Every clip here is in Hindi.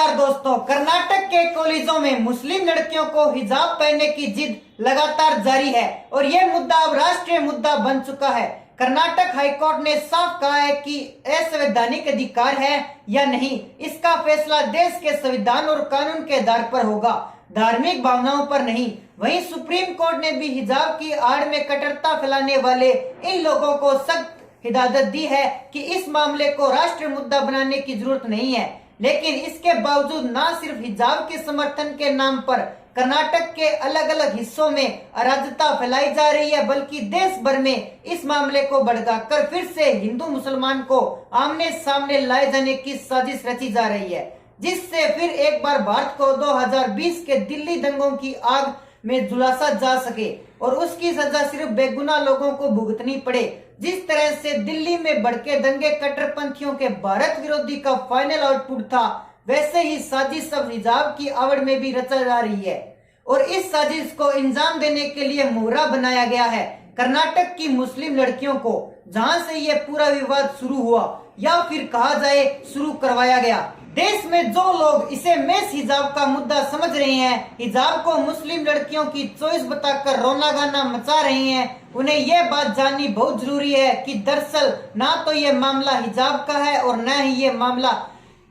नमस्कार दोस्तों, कर्नाटक के कॉलेजों में मुस्लिम लड़कियों को हिजाब पहनने की जिद लगातार जारी है और ये मुद्दा अब राष्ट्रीय मुद्दा बन चुका है। कर्नाटक हाईकोर्ट ने साफ कहा है कि असंवैधानिक अधिकार है या नहीं, इसका फैसला देश के संविधान और कानून के आधार पर होगा, धार्मिक भावनाओं पर नहीं। वहीं सुप्रीम कोर्ट ने भी हिजाब की आड़ में कट्टरता फैलाने वाले इन लोगों को सख्त हिदायत दी है कि इस मामले को राष्ट्रीय मुद्दा बनाने की जरूरत नहीं है। लेकिन इसके बावजूद न सिर्फ हिजाब के समर्थन के नाम पर कर्नाटक के अलग अलग हिस्सों में अराजकता फैलाई जा रही है, बल्कि देश भर में इस मामले को भड़काकर फिर से हिंदू मुसलमान को आमने सामने लाए जाने की साजिश रची जा रही है, जिससे फिर एक बार भारत को 2020 के दिल्ली दंगों की आग में झुलसा जा सके और उसकी सजा सिर्फ बेगुनाह लोगों को भुगतनी पड़े। जिस तरह से दिल्ली में भड़के दंगे कट्टरपंथियों के भारत विरोधी का फाइनल आउटपुट था, वैसे ही साजिश अब हिजाब की आवड़ में भी रचा जा रही है और इस साजिश को अंजाम देने के लिए मोहरा बनाया गया है कर्नाटक की मुस्लिम लड़कियों को, जहां से ये पूरा विवाद शुरू हुआ या फिर कहा जाए शुरू करवाया गया। देश में जो लोग इसे मेस हिजाब का मुद्दा समझ रहे हैं, हिजाब को मुस्लिम लड़कियों की चॉइस बताकर रोना गाना मचा रहे हैं, उन्हें यह बात जाननी बहुत जरूरी है कि दरअसल ना तो ये मामला हिजाब का है और न ही ये मामला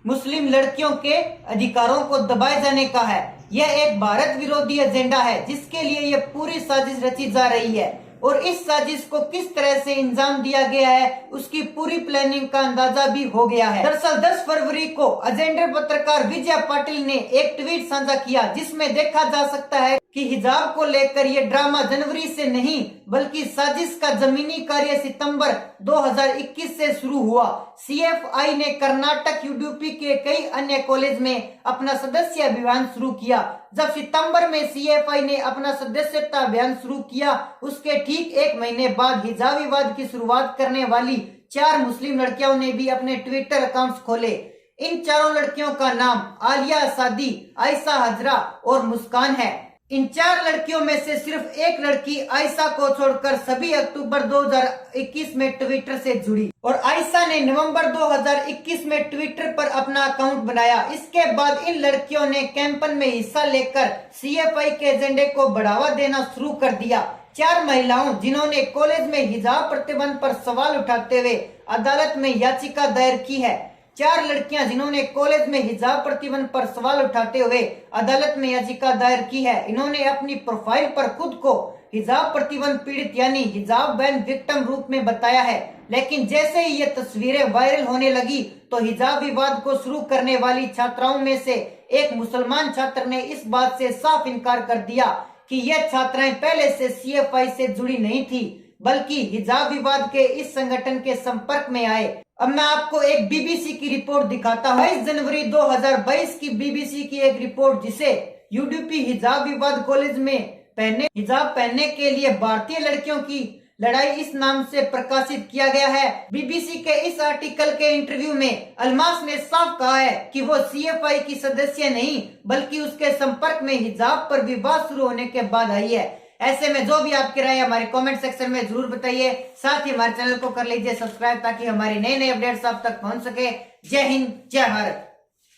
मुस्लिम लड़कियों के अधिकारों को दबाए जाने का है। यह एक भारत विरोधी एजेंडा है जिसके लिए यह पूरी साजिश रची जा रही है और इस साजिश को किस तरह से अंजाम दिया गया है उसकी पूरी प्लानिंग का अंदाजा भी हो गया है। दरअसल 10 फरवरी को एजेंडा पत्रकार विजय पाटिल ने एक ट्वीट साझा किया, जिसमें देखा जा सकता है कि हिजाब को लेकर ये ड्रामा जनवरी से नहीं बल्कि साजिश का जमीनी कार्य सितंबर 2021 से शुरू हुआ। सीएफआई ने कर्नाटक यूडीपी के कई अन्य कॉलेज में अपना सदस्य अभियान शुरू किया। जब सितंबर में सीएफआई ने अपना सदस्यता अभियान शुरू किया, उसके ठीक एक महीने बाद हिजाब विवाद की शुरुआत करने वाली 4 मुस्लिम लड़कियों ने भी अपने ट्विटर अकाउंट्स खोले। इन चारों लड़कियों का नाम आलिया सादी, आयशा हजरा और मुस्कान है। इन 4 लड़कियों में से सिर्फ एक लड़की आयशा को छोड़कर सभी अक्टूबर 2021 में ट्विटर से जुड़ी और आयशा ने नवंबर 2021 में ट्विटर पर अपना अकाउंट बनाया। इसके बाद इन लड़कियों ने कैंपेन में हिस्सा लेकर सीएफआई के एजेंडे को बढ़ावा देना शुरू कर दिया। 4 महिलाओं जिन्होंने कॉलेज में हिजाब प्रतिबंध पर सवाल उठाते हुए अदालत में याचिका दायर की है। 4 लड़कियां जिन्होंने कॉलेज में हिजाब प्रतिबंध पर सवाल उठाते हुए अदालत में याचिका दायर की है, इन्होंने अपनी प्रोफाइल पर खुद को हिजाब प्रतिबंध पीड़ित यानी हिजाब बैन विक्टिम रूप में बताया है। लेकिन जैसे ही ये तस्वीरें वायरल होने लगी तो हिजाब विवाद को शुरू करने वाली छात्राओं में से एक मुसलमान छात्र ने इस बात से साफ इनकार कर दिया कि यह छात्राएं पहले से सीएफआई से जुड़ी नहीं थी, बल्कि हिजाब विवाद के इस संगठन के संपर्क में आए। अब मैं आपको एक बीबीसी की रिपोर्ट दिखाता हूँ। 22 जनवरी 2022 की बीबीसी की एक रिपोर्ट, जिसे यूडीपी हिजाब विवाद कॉलेज में हिजाब पहनने के लिए भारतीय लड़कियों की लड़ाई इस नाम से प्रकाशित किया गया है। बीबीसी के इस आर्टिकल के इंटरव्यू में अल्मास ने साफ कहा है कि वो सीएफआई की सदस्य नहीं बल्कि उसके संपर्क में हिजाब पर विवाद शुरू होने के बाद आई है। ऐसे में जो भी आपकी राय हमारे कमेंट सेक्शन में जरूर बताइए। साथ ही हमारे चैनल को कर लीजिए सब्सक्राइब ताकि हमारे नए नए अपडेट्स आप तक पहुंच सके। जय हिंद, जय भारत।